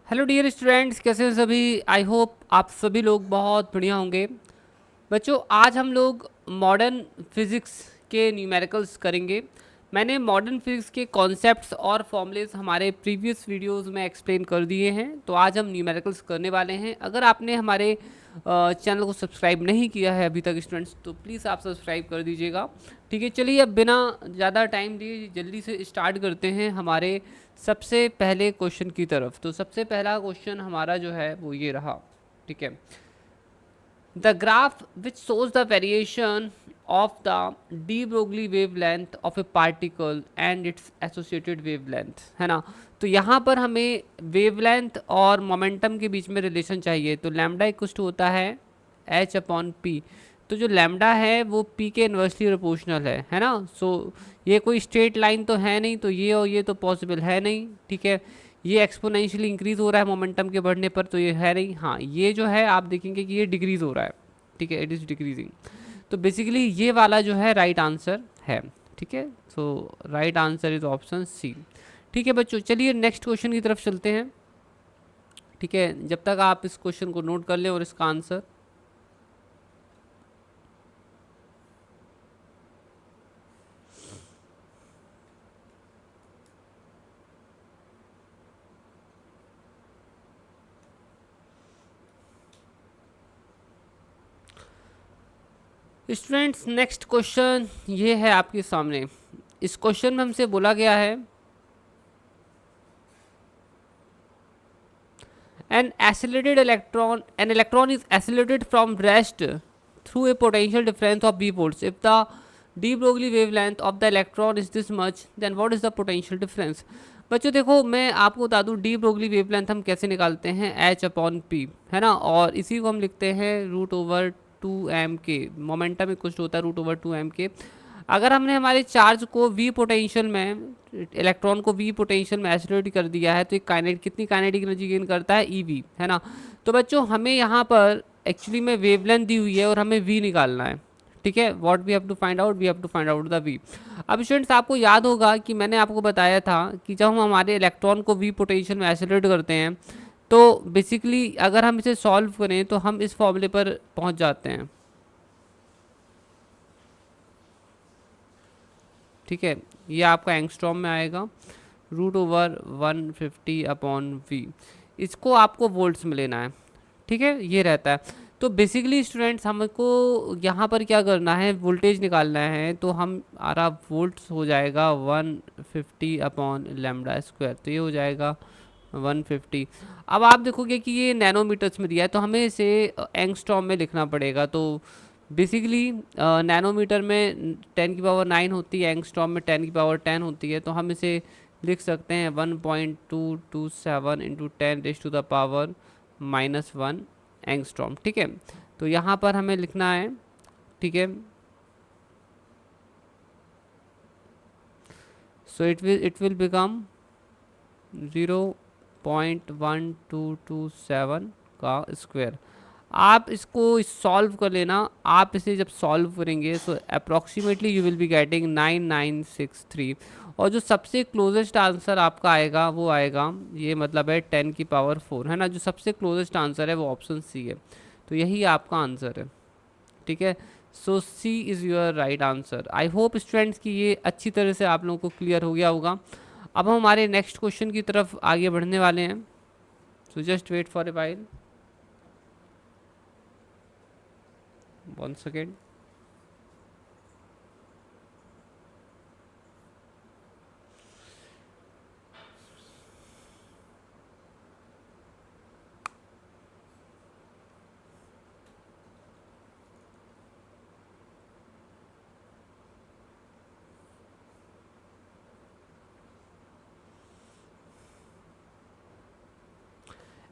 Hello dear students, कैसे हैं सभी। आई होप आप सभी लोग बहुत बढ़िया होंगे। बच्चों, आज हम लोग मॉडर्न फिज़िक्स के न्यूमेरिकल्स करेंगे। मैंने मॉडर्न फिज़िक्स के कॉन्सेप्ट्स और फॉर्मूलेस हमारे प्रीवियस वीडियोस में एक्सप्लेन कर दिए हैं, तो आज हम न्यूमेरिकल्स करने वाले हैं। अगर आपने हमारे चैनल को सब्सक्राइब नहीं किया है अभी तक स्टूडेंट्स, तो प्लीज़ आप सब्सक्राइब कर दीजिएगा। ठीक है, चलिए अब बिना ज़्यादा टाइम दिए जल्दी से स्टार्ट करते हैं हमारे सबसे पहले क्वेश्चन की तरफ। तो सबसे पहला क्वेश्चन हमारा जो है वो ये रहा। ठीक है, the graph which shows the variation of the de Broglie wavelength of a particle and its associated wavelength है ना। तो यहाँ पर हमें वेवलेंथ और मोमेंटम के बीच में रिलेशन चाहिए। तो लैम्डा इक्वल टू होता है एच अपॉन पी। तो जो लैम्डा है वो पी के इन्वर्सली प्रोपोर्शनल है ना। सो ये कोई स्ट्रेट लाइन तो है नहीं, तो ये और ये तो पॉसिबल है नहीं। ठीक है, ये एक्सपोनेंशियली इंक्रीज हो रहा है मोमेंटम के बढ़ने पर, तो ये है नहीं। हाँ, ये जो है आप देखेंगे कि ये डिक्रीज हो रहा है। ठीक है, इट इज़ डिक्रीजिंग। तो बेसिकली ये वाला जो है राइट आंसर है। ठीक है, so right answer is option C. ठीक है बच्चों, चलिए नेक्स्ट क्वेश्चन की तरफ चलते हैं। ठीक है, जब तक आप इस क्वेश्चन को नोट कर लें और इसका आंसर। स्टूडेंट्स, नेक्स्ट क्वेश्चन ये है आपके सामने। इस क्वेश्चन में हमसे बोला गया है an electron is accelerated from rest through a potential difference of b volts. If the de Broglie wavelength of the electron is this much, then what is the potential difference? बच्चों देखो, मैं आपको बता दूं डी ब्रोगली वेवलेंथ हम कैसे निकालते हैं, एच अपॉन पी है ना। और इसी को हम लिखते हैं रूट ओवर टू एम के। मोमेंटम कुछ होता है रूट ओवर टू एम के। अगर हमने हमारे चार्ज को वी पोटेंशियल में, इलेक्ट्रॉन को वी पोटेंशियल में एसिलेट कर दिया है, तो एक काइनेटिक कितनी काइनेटिक एनर्जी गेन करता है, ई वी है ना। तो बच्चों हमें यहाँ पर एक्चुअली में वेवलेंथ दी हुई है और हमें वी निकालना है। ठीक है, what we have to find out, we have to find out the V. अब स्टूडेंट्स, आपको याद होगा कि मैंने आपको बताया था कि जब हम हमारे इलेक्ट्रॉन को वी पोटेंशियल में एसिलेट करते हैं, तो बेसिकली अगर हम इसे सॉल्व करें तो हम इस फॉर्मूले पर पहुँच जाते हैं। ठीक है, ये आपका एंगस्ट्रॉम में आएगा, रूट ओवर 150 अपॉन वी। इसको आपको वोल्ट्स में लेना है। ठीक है, ये रहता है। तो बेसिकली स्टूडेंट्स, हमको यहाँ पर क्या करना है, वोल्टेज निकालना है। तो हम आरा वोल्ट्स हो जाएगा 150 अपॉन लेमडा स्क्वायर, तो ये हो जाएगा 150। अब आप देखोगे कि ये नैनोमीटर्स में दिया है, तो हमें इसे एंगस्ट्रॉम में लिखना पड़ेगा। तो बेसिकली नैनोमीटर में 10⁹ होती है, एंगस्ट्रॉम में 10⁻10 होती है। तो हम इसे लिख सकते हैं 1.227 इंटू 10⁻⁻1 एंगस्ट्रॉम। ठीक है, तो यहाँ पर हमें लिखना है। ठीक है, सो इट विल बिकम 0.1227 का स्क्वायर। आप इसको सॉल्व कर लेना। आप इसे जब सॉल्व करेंगे so approximately you will be getting 9963। और जो सबसे क्लोजेस्ट आंसर आपका आएगा वो आएगा, ये मतलब है 10⁻4 है ना। जो सबसे क्लोजेस्ट आंसर है वो ऑप्शन सी है। तो यही आपका आंसर है। ठीक है, so C is your right answer. I hope students कि ये अच्छी तरह से आप लोगों को क्लियर हो गया होगा। अब हम हमारे नेक्स्ट क्वेश्चन की तरफ आगे बढ़ने वाले हैं। So just wait for a while, 1 second.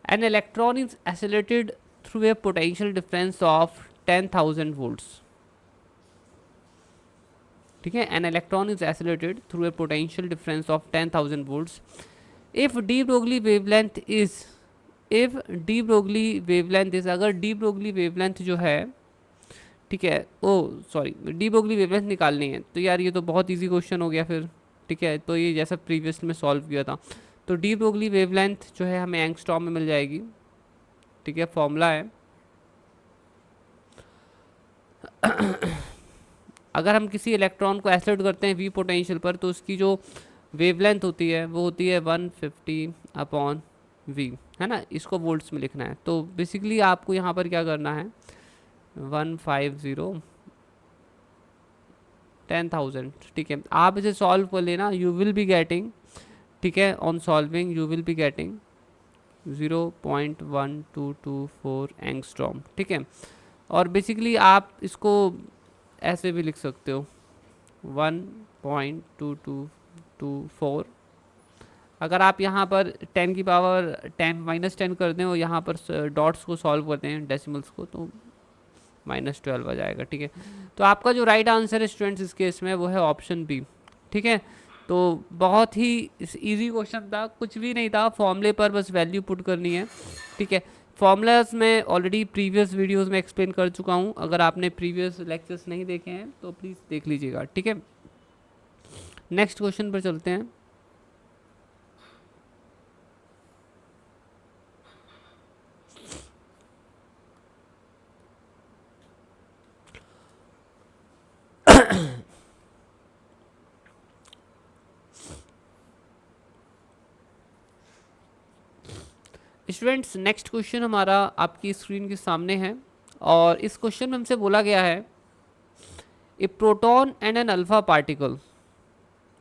An electron is accelerated through a potential difference of 10,000 volts. ठीक है, an electron is accelerated through a potential difference of 10,000 volts. If de Broglie wavelength is, if de Broglie wavelength is, अगर de Broglie wavelength जो है, ठीक है, ओ sorry, de Broglie wavelength निकालनी है, तो यार ये तो बहुत इजी क्वेश्चन हो गया फिर। ठीक है, तो ये जैसा प्रीवियस में सॉल्व किया था, तो डी ब्रोगली वेवलेंथ जो है हमें एंगस्ट्रॉम में मिल जाएगी। ठीक है, फॉर्मूला है। अगर हम किसी इलेक्ट्रॉन को एक्सेलरेट करते हैं वी पोटेंशियल पर, तो उसकी जो वेवलेंथ होती है वो होती है 150 अपॉन वी, है ना। इसको वोल्ट्स में लिखना है। तो बेसिकली आपको यहाँ पर क्या करना है, 150 10,000। ठीक है, आप इसे सॉल्व कर लेना, यू विल बी गेटिंग, ठीक है, on solving you will be getting 0.1224 angstrom. ठीक है, और बेसिकली आप इसको ऐसे भी लिख सकते हो 1.2224। अगर आप यहाँ पर 10 की पावर 10 -10 कर दें और यहाँ पर डॉट्स को सॉल्व करते हैं डेसिमल्स को, तो -12 आ जाएगा। ठीक है, तो आपका जो राइट आंसर है स्टूडेंट्स इस केस में वो है ऑप्शन बी। ठीक है, तो बहुत ही इजी क्वेश्चन था, कुछ भी नहीं था, फॉर्मूले पर बस वैल्यू पुट करनी है। ठीक है, फॉर्मूलाज मैं ऑलरेडी प्रीवियस वीडियोस में एक्सप्लेन कर चुका हूँ, अगर आपने प्रीवियस लेक्चर्स नहीं देखे हैं तो प्लीज़ देख लीजिएगा। ठीक है, नेक्स्ट क्वेश्चन पर चलते हैं। स्टूडेंट्स नेक्स्ट क्वेश्चन हमारा आपकी स्क्रीन के सामने है, और इस क्वेश्चन में हमसे बोला गया है a proton and an alpha particle,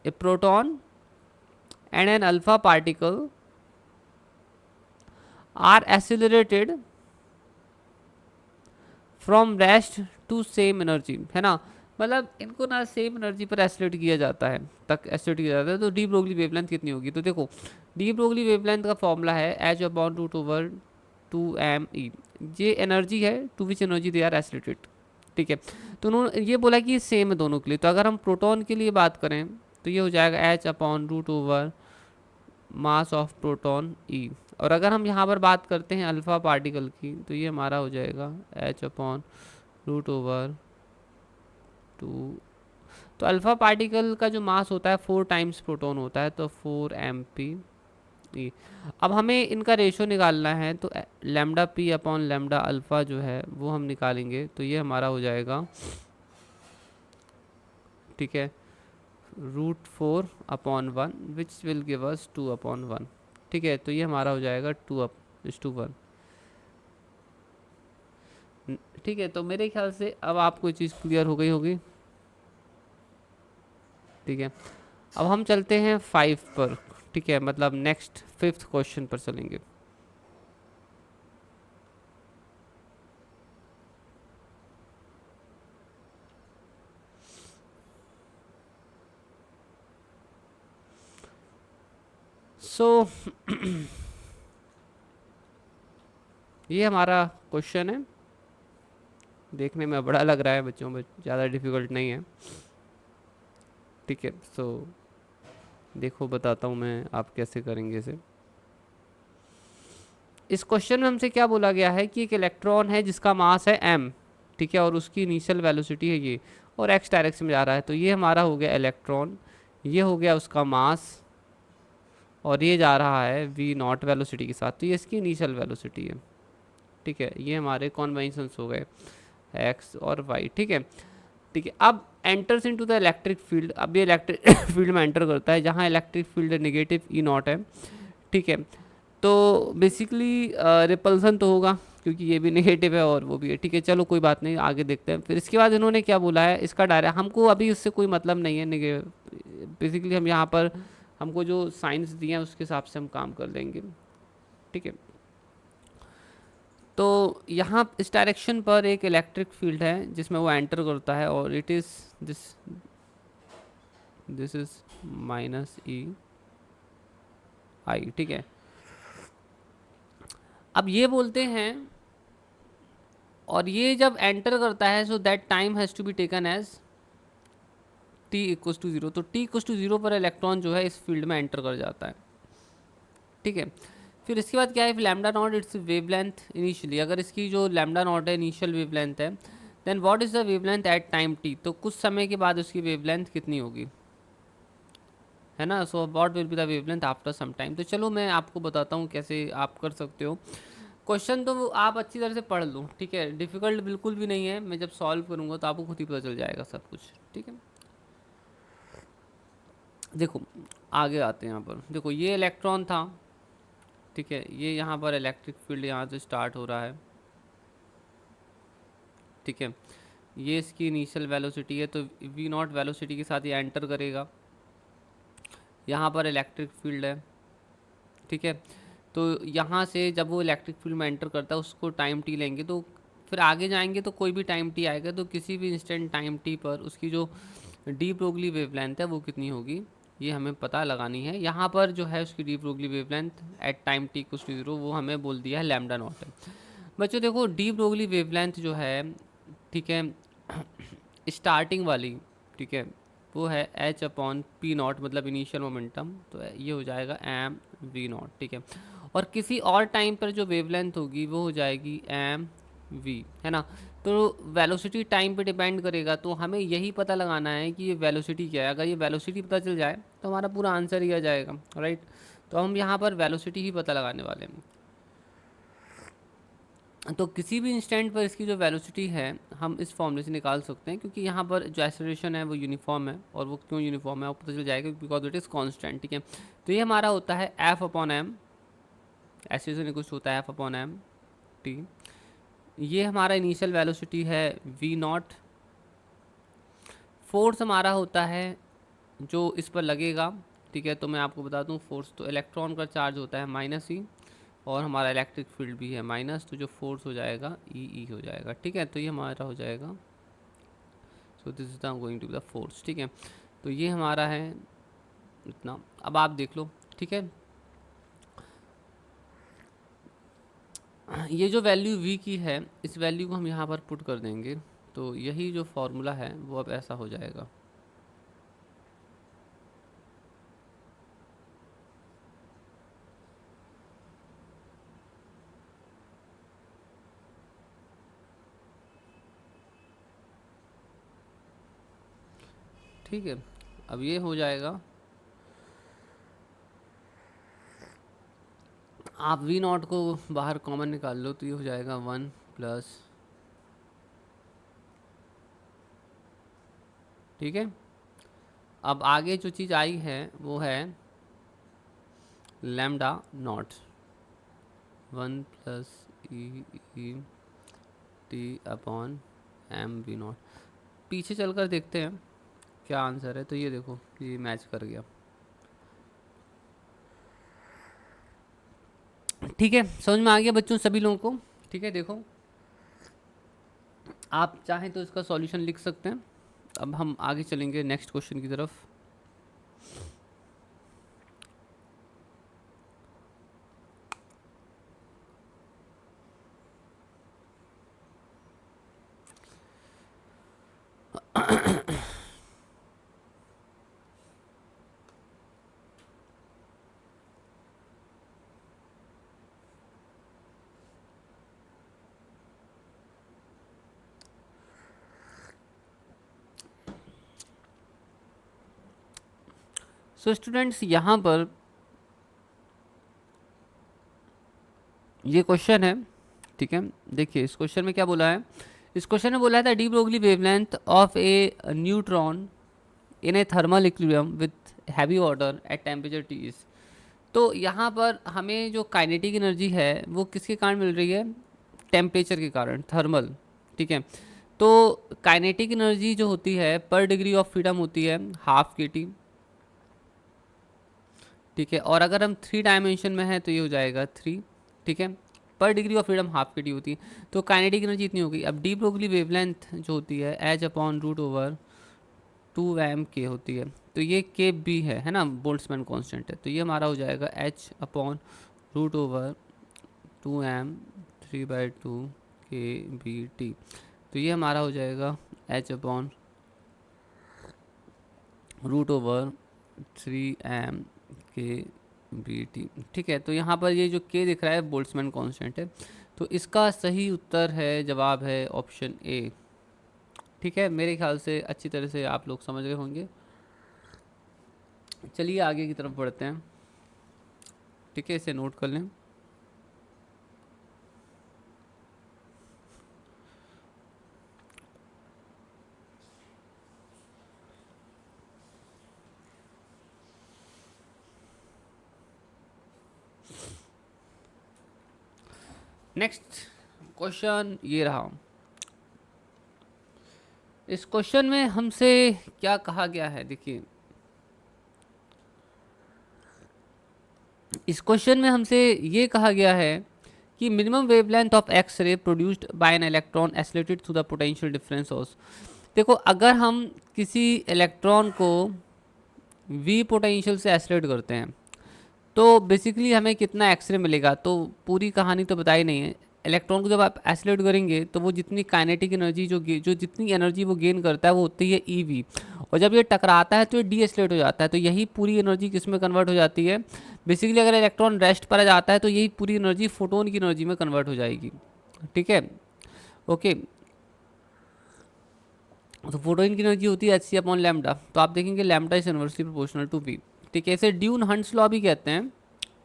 a proton and an alpha particle are accelerated from rest to same energy, है ना। मतलब इनको ना सेम एनर्जी पर एसिलेट किया जाता है, तक एसिलेट किया जाता है। तो डी ब्रोगली वेवलेंथ कितनी होगी, तो देखो डी ब्रोगली वेवलेंथ का फॉर्मूला है h upon root over 2m e। ये एनर्जी है to which energy they are accelerated. ठीक है, तो उन्होंने ये बोला कि सेम है दोनों के लिए। तो अगर हम प्रोटॉन के लिए बात करें तो ये हो जाएगा H upon root over mass of proton E. और अगर हम यहाँ पर बात करते हैं अल्फ़ा पार्टिकल की, तो ये हमारा हो जाएगा एच अपॉन रूट ओवर 2। तो अल्फ़ा पार्टिकल का जो मास होता है 4 टाइम्स प्रोटॉन होता है, तो 4 mp। अब हमें इनका रेशो निकालना है, तो lambda P upon lambda alpha जो है वो हम निकालेंगे। तो ये हमारा हो जाएगा, ठीक है, √4/1 विच विल गिव अस 2/1। ठीक है, तो ये हमारा हो जाएगा 2/1। ठीक है, तो मेरे ख्याल से अब आपको ये चीज़ क्लियर हो गई होगी। ठीक है, अब हम चलते हैं 5 पर। ठीक है, मतलब नेक्स्ट 5th क्वेश्चन पर चलेंगे। सो ये हमारा क्वेश्चन है, देखने में बड़ा लग रहा है बच्चों में, ज़्यादा डिफ़िकल्ट नहीं है। ठीक है, सो देखो बताता हूँ मैं आप कैसे करेंगे इसे। इस क्वेश्चन में हमसे क्या बोला गया है कि एक इलेक्ट्रॉन है जिसका मास है m, ठीक है, और उसकी इनिशियल वेलोसिटी है ये, और x डायरेक्शन में जा रहा है। तो ये हमारा हो गया इलेक्ट्रॉन, ये हो गया उसका मास, और ये जा रहा है v0 वेलोसिटी के साथ। तो ये इसकी इनिशियल वेलोसिटी है। ठीक है, ये हमारे कॉन्वेंशंस हो गए x और y। ठीक है, ठीक है, अब enters into the electric field. अब ये इलेक्ट्रिक फील्ड में एंटर करता है जहाँ इलेक्ट्रिक फील्ड नेगेटिव E0 है। ठीक है, तो बेसिकली रिपल्सन तो होगा क्योंकि ये भी नेगेटिव है और वो भी है। ठीक है, चलो कोई बात नहीं, आगे देखते हैं। फिर इसके बाद इन्होंने क्या बोला है, इसका डायरेक्ट हमको अभी उससे कोई मतलब नहीं है। बेसिकली हम यहाँ पर हमको जो साइंस दिए हैं उसके हिसाब से हम काम कर लेंगे। ठीक है, तो यहाँ इस डायरेक्शन पर एक इलेक्ट्रिक फील्ड है जिसमें वो एंटर करता है, और it is this is -E/I। ठीक है, अब ये बोलते हैं, और ये जब एंटर करता है so that time has to be taken as t = 0। तो t = 0 पर इलेक्ट्रॉन जो है इस फील्ड में एंटर कर जाता है। ठीक है, फिर इसके बाद क्या है, lambda not it's wavelength initially. अगर इसकी जो लैम्डा नॉट है इनिशियल वेवलेंथ है, then what is the wavelength at time t। तो कुछ समय के बाद उसकी वेवलेंथ कितनी होगी। है ना। So what will be the wavelength after some time. तो चलो मैं आपको बताता हूँ कैसे आप कर सकते हो। क्वेश्चन तो आप अच्छी तरह से पढ़ लो, ठीक है, डिफ़िकल्ट बिल्कुल भी नहीं है। मैं जब सॉल्व करूँगा तो आपको खुद ही पता चल जाएगा सब कुछ, ठीक है। देखो आगे आते हैं, यहाँ पर देखो ये इलेक्ट्रॉन था, ठीक है, ये यहाँ पर इलेक्ट्रिक फील्ड यहाँ से स्टार्ट हो रहा है, ठीक है। ये इसकी इनिशियल वेलोसिटी है, तो वी नॉट वेलोसिटी के साथ ये एंटर करेगा। यहाँ पर इलेक्ट्रिक फील्ड है, ठीक है। तो यहाँ से जब वो इलेक्ट्रिक फील्ड में एंटर करता है उसको टाइम टी लेंगे, तो फिर आगे जाएंगे तो कोई भी टाइम टी आएगा, तो किसी भी इंस्टेंट टाइम टी पर उसकी जो डी ब्रोगली वेवलेंथ है वो कितनी होगी, ये हमें पता लगानी है। यहाँ पर जो है उसकी de Broglie wavelength at time T equals to 0 वो हमें बोल दिया है लैम्डा नॉट है। बच्चों देखो डी ब्रोगली वेवलेंथ जो है, ठीक है, स्टार्टिंग वाली, ठीक है, वो है एच अपॉन पी नॉट, मतलब इनिशियल मोमेंटम, तो ये हो जाएगा एम वी नॉट, ठीक है। और किसी और टाइम पर जो वेवलेंथ होगी वो हो जाएगी एम वी, है ना। तो वेलोसिटी टाइम पे डिपेंड करेगा, तो हमें यही पता लगाना है कि ये वेलोसिटी क्या है। अगर ये वेलोसिटी पता चल जाए तो हमारा पूरा आंसर ही आ जाएगा, राइट। तो हम यहाँ पर वेलोसिटी ही पता लगाने वाले हैं। तो किसी भी इंस्टेंट पर इसकी जो वेलोसिटी है हम इस फॉर्मूले से निकाल सकते हैं, क्योंकि यहाँ पर जो एक्सेलरेशन है वो यूनिफॉर्म है, और वो क्यों यूनिफॉर्म है आपको पता चल जाएगा, बिकॉज इट इज़ कांस्टेंट, ठीक है। तो ये हमारा होता है एफ अपॉन एम, एक्सेलरेशन कुछ होता है एफ अपॉन एम टी। ये हमारा इनिशियल वेलोसिटी है वी नॉट। फोर्स हमारा होता है जो इस पर लगेगा, ठीक है। तो मैं आपको बता दूं फोर्स, तो इलेक्ट्रॉन का चार्ज होता है माइनस ई, और हमारा इलेक्ट्रिक फील्ड भी है माइनस, तो जो फोर्स हो जाएगा ई हो जाएगा, ठीक है। तो ये हमारा हो जाएगा, so this is the going to be the force, ठीक है। तो ये हमारा है इतना। अब आप देख लो, ठीक है, ये जो वैल्यू v की है इस वैल्यू को हम यहाँ पर पुट कर देंगे, तो यही जो फॉर्मूला है वो अब ऐसा हो जाएगा। ठीक है, अब ये हो जाएगा, आप वी नॉट को बाहर कॉमन निकाल लो, तो ये हो जाएगा 1 प्लस, ठीक है। अब आगे जो चीज़ आई है वो है lambda not, 1 plus E T upon M V not. पीछे चलकर देखते हैं क्या आंसर है, तो ये देखो ये मैच कर गया, ठीक है। समझ में आ गया बच्चों सभी लोगों को, ठीक है। देखो आप चाहें तो इसका सॉल्यूशन लिख सकते हैं। अब हम आगे चलेंगे नेक्स्ट क्वेश्चन की तरफ। सो स्टूडेंट्स यहाँ पर ये क्वेश्चन है, ठीक है। देखिए इस क्वेश्चन में क्या बोला है, इस क्वेश्चन में बोला है the D Broglie wavelength of A neutron in A thermal equilibrium with heavy order at temperature T is. तो यहाँ पर हमें जो काइनेटिक एनर्जी है वो किसके कारण मिल रही है, टेम्परेचर के कारण, थर्मल, ठीक है। तो काइनेटिक एनर्जी जो होती है पर डिग्री ऑफ फ्रीडम होती है हाफ के टी, ठीक है। और अगर हम 3 डायमेंशन में है तो ये हो जाएगा 3, ठीक है। पर डिग्री ऑफ फ्रीडम हाफ के टी होती है, तो काइनेटिक एनर्जी इतनी होगी। अब डी ब्रोगली वेवलेंथ जो होती है h upon root over 2m के होती है, तो ये के बी है ना, बोल्ट्जमैन कांस्टेंट है, तो ये हमारा हो जाएगा H upon root over 2m 3/2 के बी टी। तो ये हमारा हो जाएगा H upon root over 3m के बी टी, ठीक है। तो यहाँ पर ये जो के दिख रहा है बोल्ट्जमैन कांस्टेंट है, तो इसका सही उत्तर है, जवाब है ऑप्शन ए, ठीक है। मेरे ख्याल से अच्छी तरह से आप लोग समझ गए होंगे। चलिए आगे की तरफ बढ़ते हैं, ठीक है, इसे नोट कर लें। नेक्स्ट क्वेश्चन ये रहा। इस क्वेश्चन में हमसे क्या कहा गया है, देखिए इस क्वेश्चन में हमसे ये कहा गया है कि minimum wavelength of X ray produced by an electron acylated through the potential difference source. देखो अगर हम किसी इलेक्ट्रॉन को वी पोटेंशियल से एसिलेट करते हैं तो बेसिकली हमें कितना एक्सरे मिलेगा, तो पूरी कहानी तो बताई नहीं है। इलेक्ट्रॉन को जब आप एसिलेट करेंगे तो वो जितनी काइनेटिक एनर्जी जो जितनी एनर्जी वो गेन करता है वो होती है ईवी, और जब ये टकराता है तो ये डी एसिलेट हो जाता है, तो यही पूरी एनर्जी किस में कन्वर्ट हो जाती है। बेसिकली अगर इलेक्ट्रॉन रेस्ट पर आ जाता है तो यही पूरी एनर्जी फोटोन की एनर्जी में कन्वर्ट हो जाएगी, ठीक है, ओके। तो फोटोन की एनर्जी होती है एच सी अपॉन लैम्डा, तो आप देखेंगे lambda is inversely proportional to V, ठीक है, इसे ड्यून हंट्स लॉ भी कहते हैं,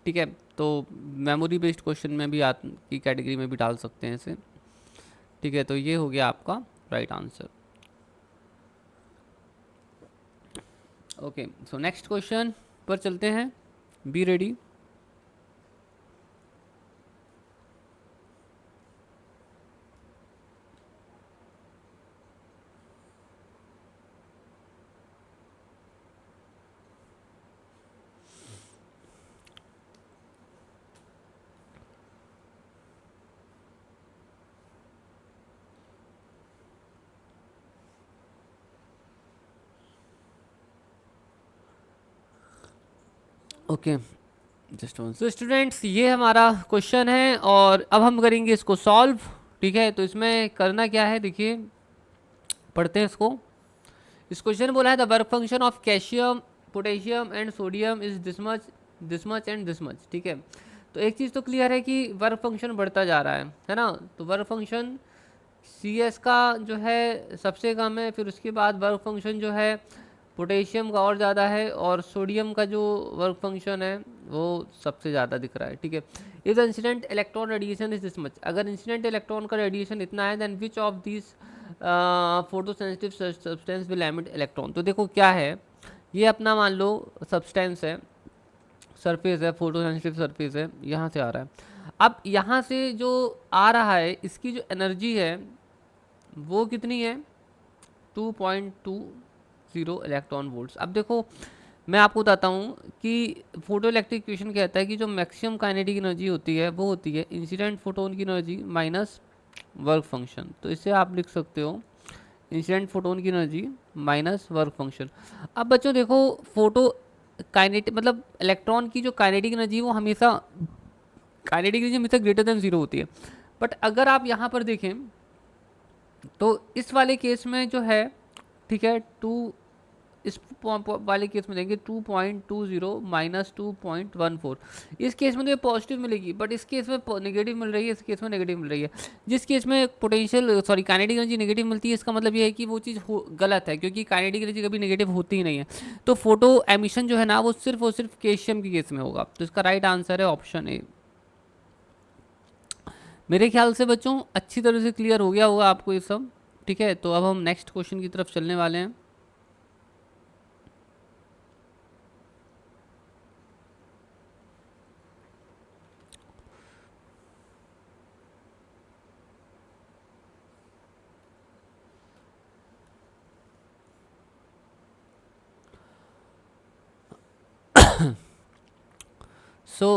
ठीक है। तो मेमोरी बेस्ड क्वेश्चन में भी की कैटेगरी में भी डाल सकते हैं इसे, ठीक है। तो ये हो गया आपका right answer. Okay, so next question पर चलते हैं, be ready. Okay just one, so students ये हमारा क्वेश्चन है और अब हम करेंगे इसको सॉल्व, ठीक है। तो इसमें करना क्या है, देखिए पढ़ते हैं इसको। इस क्वेश्चन बोला है the work function of calcium potassium and sodium is this much and this much, ठीक है। तो एक चीज़ तो क्लियर है कि वर्क फंक्शन बढ़ता जा रहा है ना। तो वर्क फंक्शन सी एस का जो है सबसे कम है, फिर उसके बाद वर्क फंक्शन जो है पोटेशियम का और ज़्यादा है, और सोडियम का जो वर्क फंक्शन है वो सबसे ज़्यादा दिख रहा है, ठीक है। If the incident electron radiation is this much, अगर इंसिडेंट इलेक्ट्रॉन का रेडिएशन इतना है then which of this photo sensitive substance will emit electron. तो देखो क्या है, ये अपना मान लो सब्सटेंस है, सरफेस है, फोटो सेंसिटिव सरफेस है, यहाँ से आ रहा है। अब यहाँ से जो आ रहा है इसकी जो एनर्जी है वो कितनी है, 2.20 इलेक्ट्रॉन वोल्ट्स। अब देखो मैं आपको बताता हूँ कि फोटो इलेक्ट्रिक इक्वेशन कहता है कि जो मैक्सिमम काइनेटिक एनर्जी होती है वो होती है इंसिडेंट फोटोन की एनर्जी माइनस वर्क फंक्शन। तो इसे आप लिख सकते हो इंसिडेंट फोटोन की एनर्जी माइनस वर्क फंक्शन। अब बच्चों देखो फोटो काइनेटिक मतलब इलेक्ट्रॉन की जो काइनेटिक एनर्जी वो हमेशा काइनेटिक एनर्जी हमेशा ग्रेटर देन जीरो होती है। बट अगर आप यहाँ पर देखें तो इस वाले केस में जो है, ठीक है, इस वाले केस में देंगे 2.20 माइनस 2.14, इस केस में तो ये पॉजिटिव मिलेगी, बट इस केस में नेगेटिव मिल रही है, इस केस में नेगेटिव मिल रही है। जिस केस में potential sorry kinetic energy negative मिलती है इसका मतलब ये है कि वो चीज़ गलत है, क्योंकि काइनेटिक एनर्जी कभी नेगेटिव होती ही नहीं है। तो फोटो एमिशन जो है ना वो सिर्फ और सिर्फ कैल्शियम के केस में होगा। तो इसका राइट आंसर है ऑप्शन ए। मेरे ख्याल से बच्चों अच्छी तरह से क्लियर हो गया होगा आपको ये सब, ठीक है। तो अब हम नेक्स्ट क्वेश्चन की तरफ चलने वाले हैं।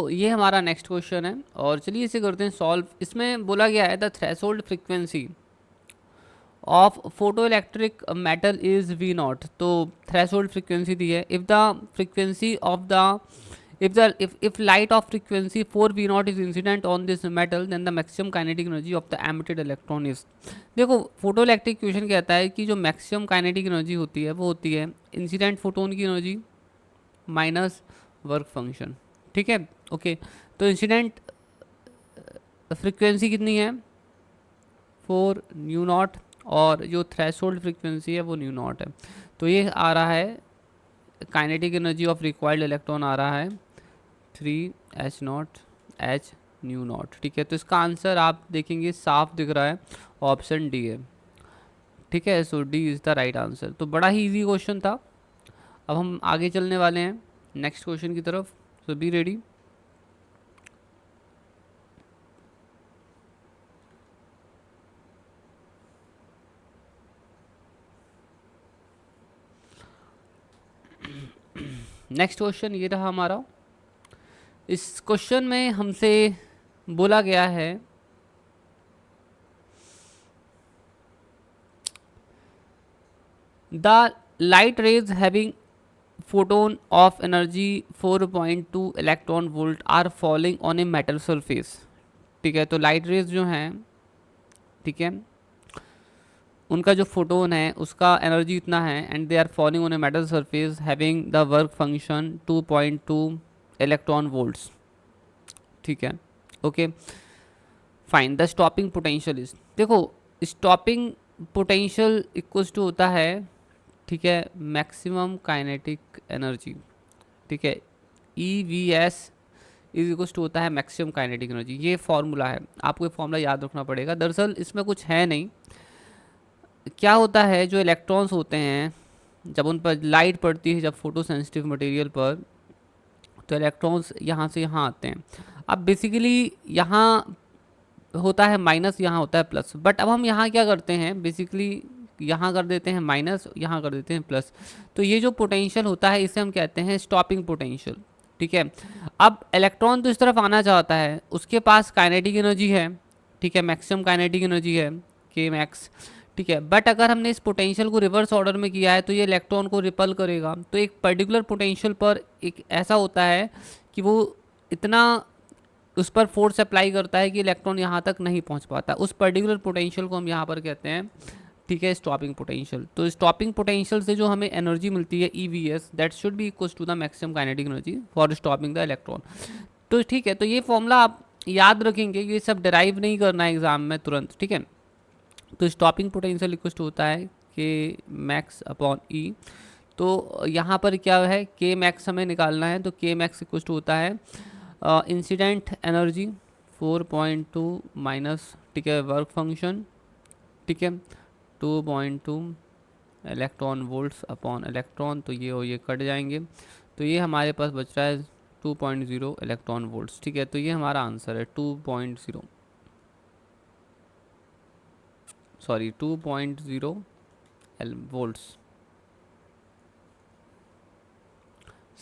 ये हमारा नेक्स्ट क्वेश्चन है और चलिए इसे करते हैं सॉल्व। इसमें बोला गया है the threshold frequency of photo electric metal is V not. तो थ्रेशोल्ड फ्रीक्वेंसी दी है, if the frequency of the if light of frequency 4 v naught is incident on this metal then the maximum kinetic energy of the emitted electron is। देखो photo electric equation कहता है कि जो maximum kinetic energy होती है वो होती है इंसिडेंट फोटोन की एनर्जी माइनस वर्क फंक्शन, ठीक है, ओके। तो इंसिडेंट फ्रीक्वेंसी कितनी है 4 न्यू नॉट, और जो थ्रेशोल्ड फ्रीक्वेंसी है वो न्यू नॉट है। तो ये आ रहा है kinetic energy of required electron आ रहा है 3h0 h न्यू नॉट। ठीक है, तो इसका आंसर आप देखेंगे साफ दिख रहा है, ऑप्शन डी है। ठीक है, so D is the right answer. तो बड़ा ही इजी क्वेश्चन था। अब हम आगे चलने वाले हैं नेक्स्ट क्वेश्चन की तरफ, सो बी रेडी। नेक्स्ट क्वेश्चन ये रहा हमारा। इस क्वेश्चन में हमसे बोला गया है the light rays having photon of energy 4.2 electron volt are falling on a metal surface. ठीक है, तो लाइट रेज जो हैं, ठीक है, उनका जो फोटोन है उसका एनर्जी इतना है and they are falling on a metal surface having the work function 2.2 electron volts. ठीक है, okay fine. The stopping potential is, देखो स्टॉपिंग पोटेंशियल इक्वल्स टू होता है, ठीक है, मैक्सिमम काइनेटिक एनर्जी। ठीक है, E V S is equals to होता है मैक्सिमम काइनेटिक एनर्जी। ये फॉर्मूला है, आपको ये फॉर्मूला याद रखना पड़ेगा। दरअसल इसमें कुछ है नहीं। क्या होता है, जो इलेक्ट्रॉन्स होते हैं जब उन पर लाइट पड़ती है, जब फोटो सेंसिटिव मटेरियल पर, तो इलेक्ट्रॉन्स यहाँ से यहाँ आते हैं। अब बेसिकली यहाँ होता है माइनस, यहाँ होता है प्लस, बट अब हम यहाँ क्या करते हैं, बेसिकली यहाँ कर देते हैं माइनस, यहाँ कर देते हैं प्लस। तो ये जो पोटेंशियल होता है इसे हम कहते हैं स्टॉपिंग पोटेंशियल। ठीक है, अब इलेक्ट्रॉन तो इस तरफ आना चाहता है, उसके पास काइनेटिक एनर्जी है, ठीक है, मैक्सिमम काइनेटिक एनर्जी है के मैक्स। ठीक है, बट अगर हमने इस पोटेंशियल को रिवर्स ऑर्डर में किया है तो ये इलेक्ट्रॉन को रिपल करेगा। तो एक पर्टिकुलर पोटेंशियल पर एक ऐसा होता है कि वो इतना उस पर फोर्स अप्लाई करता है कि इलेक्ट्रॉन यहाँ तक नहीं पहुँच पाता। उस पर्टिकुलर पोटेंशियल को हम यहाँ पर कहते हैं, ठीक है, स्टॉपिंग पोटेंशियल। तो स्टॉपिंग पोटेंशियल से जो हमें एनर्जी मिलती है E V S, that should be equals to the maximum kinetic energy for stopping the electron. तो ठीक है, तो ये फॉर्मूला आप याद रखेंगे, ये सब डिराइव नहीं करना है एग्जाम में तुरंत। ठीक है, तो स्टॉपिंग पोटेंशियल इक्वल्स टू होता है के मैक्स अपॉन ई। तो यहाँ पर क्या है, के मैक्स हमें निकालना है, तो के मैक्स इक्वल्स टू होता है इंसिडेंट एनर्जी 4.2 माइनस, ठीक है, वर्क फंक्शन, ठीक है, 2.2 इलेक्ट्रॉन वोल्ट्स अपॉन इलेक्ट्रॉन। तो ये और ये कट जाएंगे, तो ये हमारे पास बच रहा है 2.0 इलेक्ट्रॉन वोल्ट्स। ठीक है, तो ये हमारा आंसर है 2.0 volts.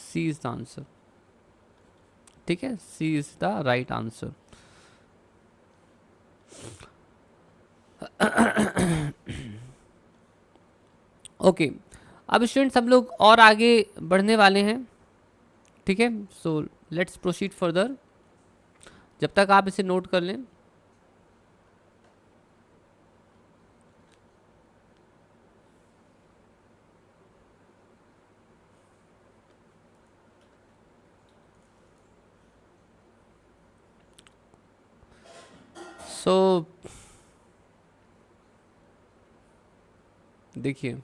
C is the answer. ठीक है, C is the right answer. Okay, अब स्टूडेंट्स हम लोग और आगे बढ़ने वाले हैं। ठीक है, सो लेट्स प्रोसीड फर्दर। जब तक आप इसे नोट कर लें। सो देखिए,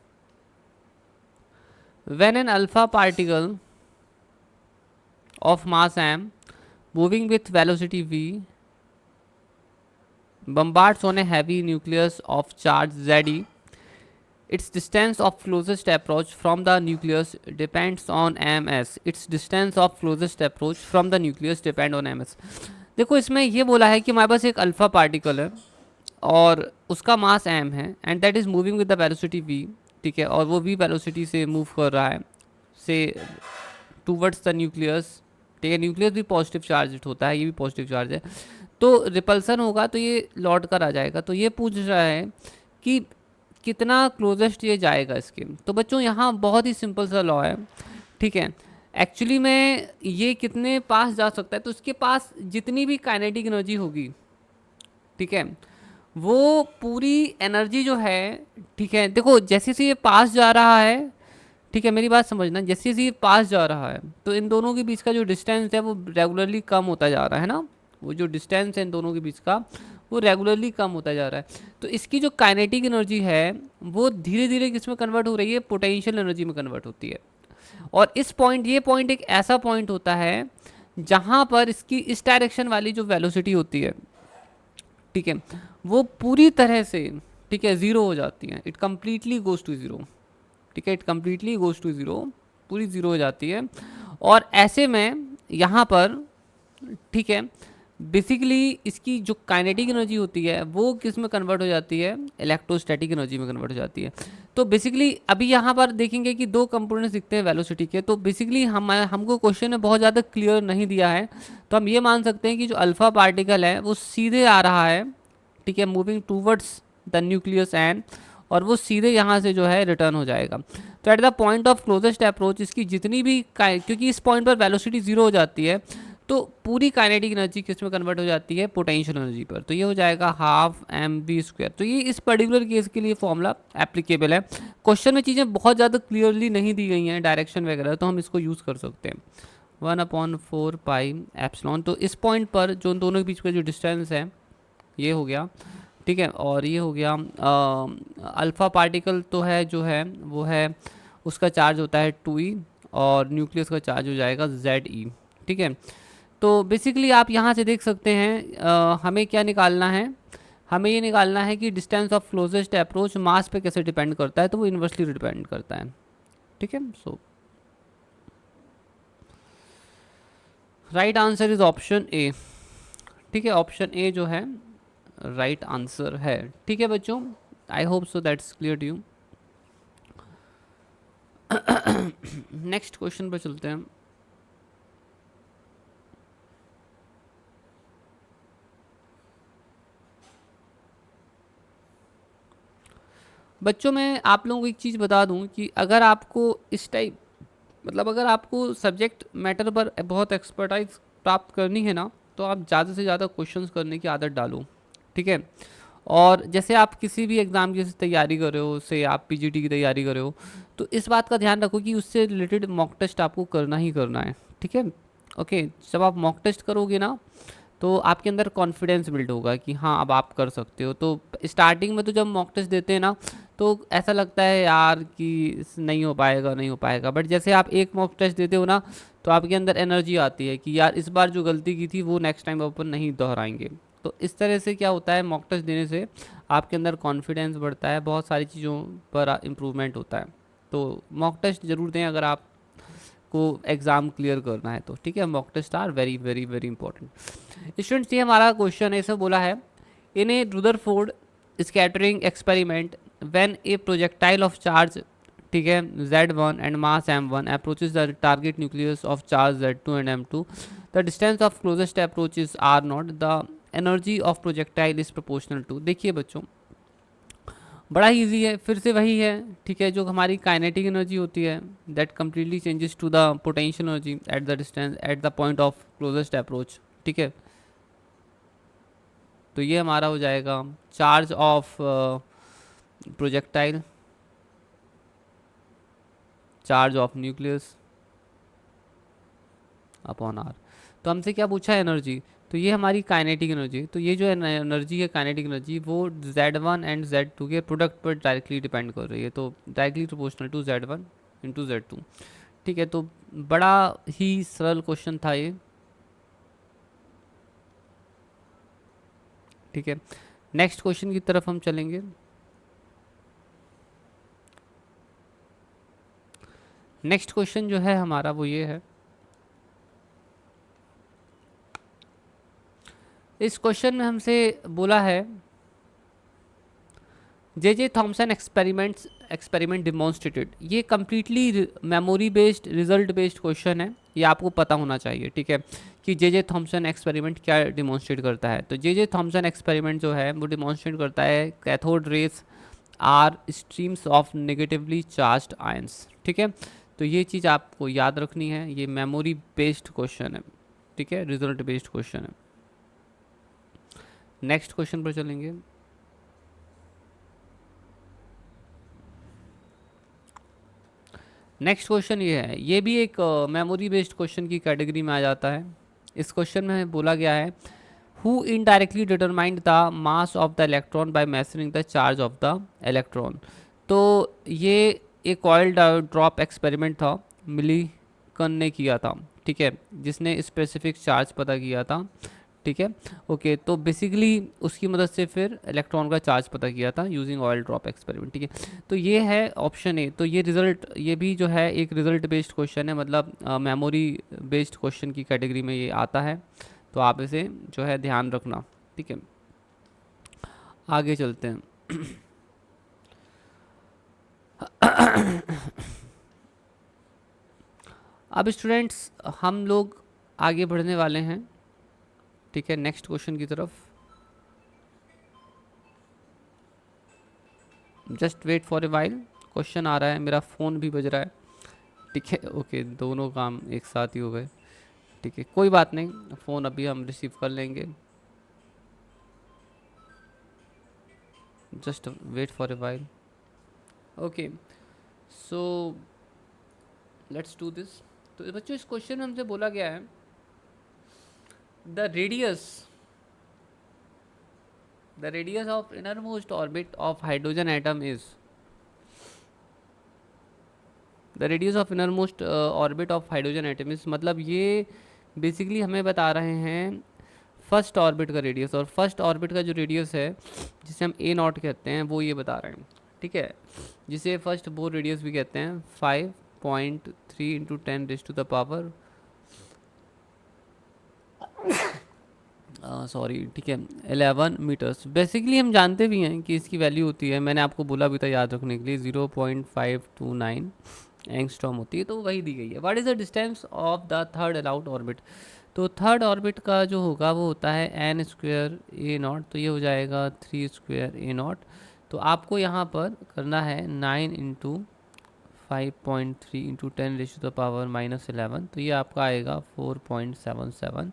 when an alpha particle of mass m moving with velocity v bombards on a heavy nucleus of charge Z, its distance of closest approach from the nucleus depends on ms. Its distance of closest approach from the nucleus depend on ms. देखो, इसमें ये बोला है कि हमारे पास एक alpha particle है और उसका मास m है and that is moving with the velocity v। ठीक है, और वो v वेलोसिटी से मूव कर रहा है से टूवर्ड्स द न्यूक्लियस। ठीक है, न्यूक्लियस भी पॉजिटिव चार्ज होता है, ये भी पॉजिटिव चार्ज है, तो रिपल्सन होगा तो ये लौट कर आ जाएगा। तो ये पूछ रहा है कि कितना क्लोजेस्ट ये जाएगा इसके। तो बच्चों यहाँ बहुत ही सिंपल सा लॉ है। ठीक है, एक्चुअली में ये कितने पास जा सकता है, तो इसके पास जितनी भी काइनेटिक एनर्जी होगी, ठीक है, वो पूरी एनर्जी जो है, ठीक है, देखो जैसे से ये पास जा रहा है, ठीक है, मेरी बात समझना, जैसे जैसे ये पास जा रहा है तो इन दोनों के बीच का जो डिस्टेंस है वो रेगुलरली कम होता जा रहा है ना। वो जो डिस्टेंस है इन दोनों के बीच का वो रेगुलरली कम होता जा रहा है। तो इसकी जो काइनेटिक एनर्जी है वो धीरे धीरे किस में कन्वर्ट हो रही है, पोटेंशियल एनर्जी में कन्वर्ट होती है। और इस पॉइंट, ये पॉइंट एक ऐसा पॉइंट होता है जहाँ पर इसकी इस डायरेक्शन वाली जो वेलोसिटी होती है, ठीक है, वो पूरी तरह से, ठीक है, ज़ीरो हो जाती है। It completely goes to zero, ठीक है, it completely goes to zero, पूरी ज़ीरो हो जाती है। और ऐसे में यहाँ पर, ठीक है, बेसिकली इसकी जो काइनेटिक एनर्जी होती है वो किस में कन्वर्ट हो जाती है, इलेक्ट्रोस्टैटिक एनर्जी में कन्वर्ट हो जाती है। तो बेसिकली अभी यहाँ पर देखेंगे कि दो कंपोनेंट्स दिखते हैं वेलोसिटी के। तो बेसिकली हमको क्वेश्चन में बहुत ज़्यादा क्लियर नहीं दिया है, तो हम ये मान सकते हैं कि जो अल्फ़ा पार्टिकल है वो सीधे आ रहा है, ठीक है, moving towards the nucleus and, और वो सीधे यहाँ से जो है रिटर्न हो जाएगा। तो eight the point of closest approach इसकी जितनी भी क्योंकि इस पॉइंट पर वेलोसिटी जीरो हो जाती है, तो पूरी काइनेटिक एनर्जी किस में कन्वर्ट हो जाती है, पोटेंशियल एनर्जी पर। तो ये हो जाएगा हाफ एम बी स्क्वायर। तो ये इस पर्टिकुलर केस के लिए फॉर्मूला एप्लीकेबल है। क्वेश्चन में चीज़ें बहुत ज़्यादा क्लियरली नहीं दी गई हैं, डायरेक्शन वगैरह, तो हम इसको यूज़ कर सकते हैं। 1/4 पाई एप्सिलॉन। तो इस पॉइंट पर जो दोनों के बीच का जो डिस्टेंस है ये हो गया, ठीक है, और ये हो गया अल्फ़ा पार्टिकल तो है जो है वो है, उसका चार्ज होता है 2e, और न्यूक्लियस का चार्ज हो जाएगा Ze, ठीक है। तो बेसिकली आप यहाँ से देख सकते हैं हमें क्या निकालना है, हमें ये निकालना है कि डिस्टेंस ऑफ क्लोजेस्ट अप्रोच मास पे कैसे डिपेंड करता है। तो वो इन्वर्सली डिपेंड करता है, ठीक है। So right answer is option A, ठीक है, ऑप्शन ए जो है राइट आंसर है, ठीक है बच्चों। I hope so that's clear to you. Next question पर चलते हैं। बच्चों मैं आप लोगों को एक चीज़ बता दूं कि अगर आपको इस टाइप, मतलब अगर आपको सब्जेक्ट मैटर पर बहुत एक्सपर्टाइज प्राप्त करनी है ना, तो आप ज़्यादा से ज़्यादा क्वेश्चंस करने की आदत डालो, ठीक है। और जैसे आप किसी भी एग्ज़ाम की तैयारी कर रहे हो, से आप पीजीटी की तैयारी कर रहे हो, तो इस बात का ध्यान रखो कि उससे रिलेटेड मॉक टेस्ट आपको करना ही करना है, ठीक है। ओके, जब आप मॉक टेस्ट करोगे ना, तो आपके अंदर कॉन्फिडेंस बिल्ड होगा कि हाँ अब आप कर सकते हो। तो स्टार्टिंग में तो जब मॉक टेस्ट देते हैं ना, तो ऐसा लगता है यार कि नहीं हो पाएगा, नहीं हो पाएगा, बट जैसे आप एक मॉक टेस्ट देते हो ना, तो आपके अंदर एनर्जी आती है कि यार इस बार जो गलती की थी वो नेक्स्ट टाइम अपन नहीं दोहराएंगे। तो इस तरह से क्या होता है, मॉक टेस्ट देने से आपके अंदर कॉन्फिडेंस बढ़ता है, बहुत सारी चीज़ों पर इम्प्रूवमेंट होता है। तो मॉक टेस्ट ज़रूर दें अगर आप को एग्ज़ाम क्लियर करना है तो, ठीक है। Mock test are very very very important. Students ये हमारा क्वेश्चन है, इसे बोला है in a Rutherford scattering experiment when a projectile of charge, ठीक है, Z1 and mass M1 approaches the target nucleus of charge Z2 and M2, the distance of closest approach is R0, the energy of projectile is proportional to. देखिए बच्चों बड़ा ही easy है, फिर से वही है, ठीक है, जो हमारी काइनेटिक एनर्जी होती है that completely changes to the potential energy at the distance at the point of closest approach, ठीक है। तो ये हमारा हो जाएगा charge of projectile, charge of nucleus upon R. तो हमसे क्या पूछा है, एनर्जी, तो ये हमारी काइनेटिक एनर्जी। तो ये जो एनर्जी है काइनेटिक एनर्जी, वो Z1 एंड Z2 के प्रोडक्ट पर डायरेक्टली डिपेंड कर रही है। तो directly proportional to Z1 into Z2, ठीक है। तो बड़ा ही सरल क्वेश्चन था ये, ठीक है। नेक्स्ट क्वेश्चन की तरफ हम चलेंगे। नेक्स्ट क्वेश्चन जो है हमारा वो ये है, इस क्वेश्चन में हमसे बोला है जे थॉमसन एक्सपेरिमेंट डिमॉन्स्ट्रेटेड। ये completely memory based result based question है, ये आपको पता होना चाहिए, ठीक है, कि जे थॉमसन एक्सपेरिमेंट क्या डिमॉन्स्ट्रेट करता है। तो जे थॉमसन एक्सपेरिमेंट जो है वो डिमॉन्स्ट्रेट करता है cathode rays are streams of negatively charged ions, ठीक है। तो ये चीज़ आपको याद रखनी है, ये मेमोरी बेस्ड क्वेश्चन है, ठीक है, रिजल्ट बेस्ड क्वेश्चन है। नेक्स्ट क्वेश्चन पर चलेंगे। नेक्स्ट क्वेश्चन ये है, ये भी एक मेमोरी बेस्ड क्वेश्चन की कैटेगरी में आ जाता है। इस क्वेश्चन में बोला गया है who indirectly determined the mass of the electron by measuring the charge of the electron. तो ये एक कॉइल ड्रॉप एक्सपेरिमेंट था मिलीकन ने किया था, ठीक है, जिसने स्पेसिफिक चार्ज पता किया था, ठीक है। ओके, तो बेसिकली उसकी मदद से फिर इलेक्ट्रॉन का चार्ज पता किया था यूजिंग ऑयल ड्रॉप एक्सपेरिमेंट, ठीक है। तो ये है ऑप्शन ए। तो ये रिजल्ट, ये भी जो है एक रिजल्ट बेस्ड क्वेश्चन है, मतलब मेमोरी बेस्ड क्वेश्चन की कैटेगरी में ये आता है, तो आप इसे जो है ध्यान रखना, ठीक है। आगे चलते हैं। अब स्टूडेंट्स हम लोग आगे बढ़ने वाले हैं, ठीक है, नेक्स्ट क्वेश्चन की तरफ। Just wait for a while, question आ रहा है, मेरा फ़ोन भी बज रहा है, ठीक है। ओके, दोनों काम एक साथ ही हो गए, ठीक है, कोई बात नहीं, फ़ोन अभी हम रिसीव कर लेंगे। Just wait for a while. Okay, so let's do this. तो बच्चों इस क्वेश्चन में हमसे बोला गया है the radius of innermost orbit of hydrogen atom is, the radius of innermost orbit of hydrogen atom is, मतलब ये बेसिकली हमें बता रहे हैं फर्स्ट ऑर्बिट का रेडियस, और फर्स्ट ऑर्बिट का जो रेडियस है जिसे हम ए नॉट कहते हैं वो ये बता रहे हैं, ठीक है, जिसे फर्स्ट बोर रेडियस भी कहते हैं 5.3 into 10 raise to the power sorry, ठीक है, 11 मीटर्स। बेसिकली हम जानते भी हैं कि इसकी वैल्यू होती है, मैंने आपको बोला भी था याद रखने के लिए, 0.529 एंगस्ट्रॉम होती है, तो वही दी गई है। What is the distance of the third allowed orbit, तो थर्ड ऑर्बिट का जो होगा वो होता है एन स्क्वेयर ए नॉट, तो ये हो जाएगा 3 स्क्वेयर ए नॉट। तो आपको यहाँ पर करना है 9 into 5.3 into 10 raise to the power -11, तो ये आपका आएगा 4.77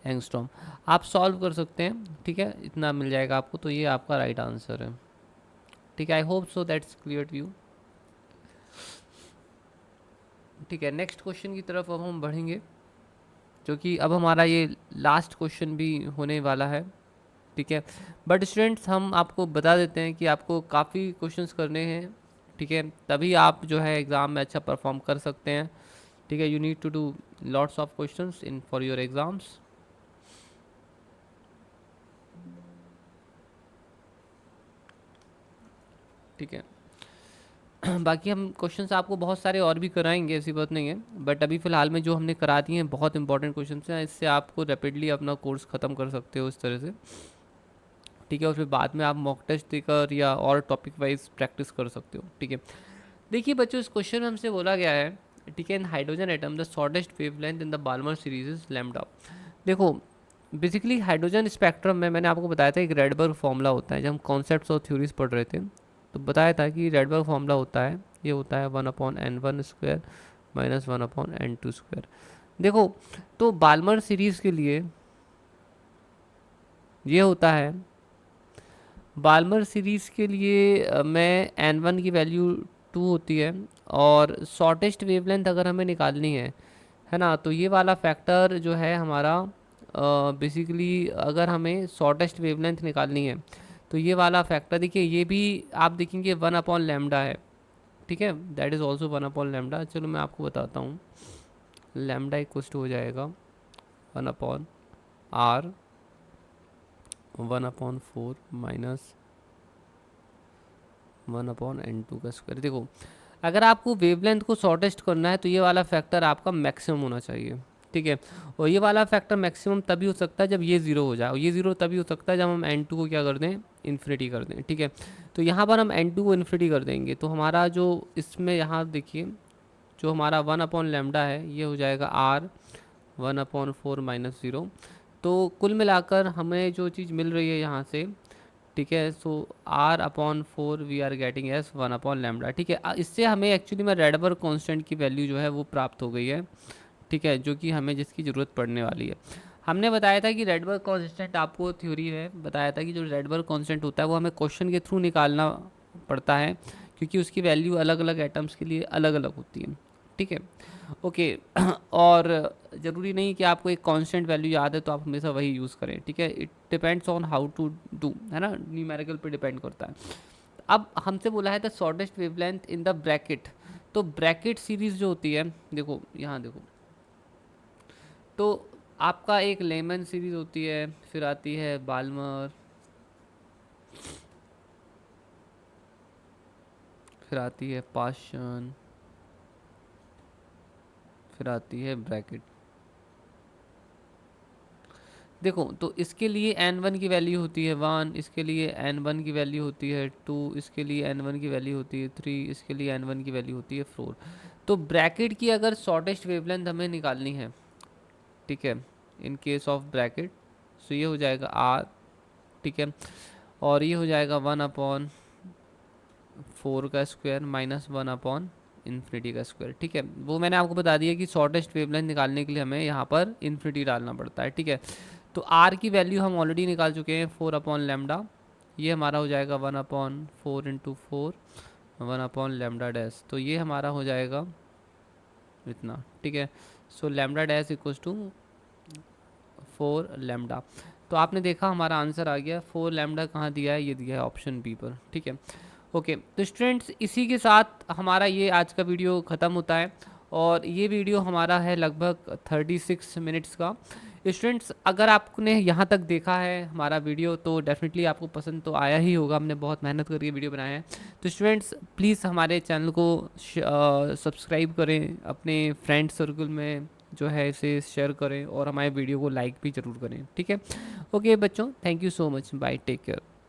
एंगस्ट्रॉम। आप सॉल्व कर सकते हैं, ठीक है, इतना मिल जाएगा आपको, तो ये आपका राइट आंसर है, ठीक है। I hope so that's clear to you, ठीक है। नेक्स्ट क्वेश्चन की तरफ अब हम बढ़ेंगे, जो कि अब हमारा ये लास्ट क्वेश्चन भी होने वाला है, ठीक है। बट स्टूडेंट्स हम आपको बता देते हैं कि आपको काफ़ी क्वेश्चंस करने हैं, ठीक है, तभी आप जो है एग्ज़ाम में अच्छा परफॉर्म कर सकते हैं, ठीक है। You need to do lots of questions in for your exams, ठीक है। बाकी हम क्वेश्चंस आपको बहुत सारे और भी कराएंगे, ऐसी बात नहीं है, बट अभी फ़िलहाल में जो हमने करा दिए हैं बहुत इंपॉर्टेंट क्वेश्चंस हैं, इससे आपको रैपिडली अपना कोर्स ख़त्म कर सकते हो इस तरह से, ठीक है। और फिर बाद में आप मॉक टेस्ट देकर या और टॉपिक वाइज प्रैक्टिस कर सकते हो, ठीक है। देखिए बच्चों, इस क्वेश्चन में हमसे बोला गया है, ठीक है, in hydrogen atom the shortest wavelength in the Balmer series is lambda. देखो बेसिकली हाइड्रोजन स्पेक्ट्रम में मैंने आपको बताया था एक रेडबर्ग फॉर्मूला होता है, जब हम कॉन्सेप्ट्स और थ्योरीज पढ़ रहे थे तो बताया था कि रेडबर्ग फॉर्मूला होता है, ये होता है 1/n1 square minus 1/n2 square. देखो तो बाल्मर सीरीज़ के लिए ये होता है, बाल्मर सीरीज़ के लिए मैं n1 की वैल्यू 2 होती है, और शॉर्टेस्ट वेवलेंथ अगर हमें निकालनी है ना, तो ये वाला फैक्टर जो है हमारा बेसिकली अगर हमें शॉर्टेस्ट वेवलेंथ निकालनी है तो ये वाला फैक्टर देखिए, ये भी आप देखेंगे 1/λ है, ठीक है, दैट इज़ ऑल्सो 1/λ। चलो मैं आपको बताता हूँ, लैम्डा इक्वल्स टू हो जाएगा 1/r 1/4 माइनस 1/n2 का स्क्वायर। देखो अगर आपको वेवलेंथ को शॉर्टेस्ट करना है तो ये वाला फैक्टर आपका मैक्सिमम होना चाहिए, ठीक है। और ये वाला फैक्टर मैक्सिमम तभी हो सकता है जब ये ज़ीरो हो जाए, और ये ज़ीरो तभी हो सकता है जब हम n2 को क्या कर दें, इन्फिनिटी कर दें, ठीक है। तो यहाँ पर हम n2 को इन्फिनिटी कर देंगे, तो हमारा जो इसमें यहाँ देखिए जो हमारा 1/λ है ये हो जाएगा r 1/4 माइनस 0। तो कुल मिलाकर हमें जो चीज़ मिल रही है यहाँ से, ठीक है, so r/4 we are getting as 1/λ, ठीक है। इससे हमें एक्चुअली में रेडबर्ग कांस्टेंट की वैल्यू जो है वो प्राप्त हो गई है, ठीक है, जो कि हमें जिसकी ज़रूरत पड़ने वाली है। हमने बताया था कि रेडबर्ग कांस्टेंट, आपको थ्योरी में बताया था कि जो रेडबर्ग कांस्टेंट होता है वो हमें क्वेश्चन के थ्रू निकालना पड़ता है, क्योंकि उसकी वैल्यू अलग अलग एटम्स के लिए अलग अलग होती है, ठीक है। ओके और ज़रूरी नहीं कि आपको एक कांस्टेंट वैल्यू याद है तो आप हमेशा वही यूज़ करें, ठीक है, it depends on how to do, है ना, न्यूमेरिकल पे डिपेंड करता है। अब हमसे बोला है the shortest wavelength in the bracket, तो ब्रैकेट सीरीज़ जो होती है, देखो यहाँ देखो, तो आपका एक लेमन सीरीज़ होती है, फिर आती है बाल्मर, फिर आती है पाशन, फिर आती है ब्रैकेट। देखो तो इसके लिए n1 की वैल्यू होती है 1, इसके लिए n1 की वैल्यू होती है 2, इसके लिए n1 की वैल्यू होती है 3, इसके लिए n1 की वैल्यू होती है 4। तो ब्रैकेट की अगर शॉर्टेस्ट वेवलेंथ हमें निकालनी है, ठीक है, इन केस ऑफ ब्रैकेट, सो ये हो जाएगा r, ठीक है, और ये हो जाएगा 1/4 का स्क्वायर माइनस 1/, इन्फिनिटी का स्क्वायर, ठीक है। वो मैंने आपको बता दिया कि शॉर्टेस्ट वेवलेंथ निकालने के लिए हमें यहाँ पर इन्फिनिटी डालना पड़ता है, ठीक है। तो आर की वैल्यू हम ऑलरेडी निकाल चुके हैं 4/λ, ये हमारा हो जाएगा 1/4 इंटू 4 1/λ डैश, तो ये हमारा हो जाएगा इतना, ठीक है। So lambda dash equals to 4λ। तो आपने देखा हमारा आंसर आ गया, 4λ कहाँ दिया है, ये दिया है ऑप्शन बी पर, ठीक है। ओके तो स्टूडेंट्स इसी के साथ हमारा ये आज का वीडियो ख़त्म होता है, और ये वीडियो हमारा है लगभग 36 मिनट्स का। स्टूडेंट्स अगर आपने यहाँ तक देखा है हमारा वीडियो तो डेफिनेटली आपको पसंद तो आया ही होगा, हमने बहुत मेहनत करके वीडियो बनाया है। तो स्टूडेंट्स प्लीज़ हमारे चैनल को सब्सक्राइब करें, अपने फ्रेंड सर्कल में जो है इसे शेयर करें, और हमारे वीडियो को लाइक भी ज़रूर करें, ठीक है। ओके बच्चों, thank you so much, bye, take care.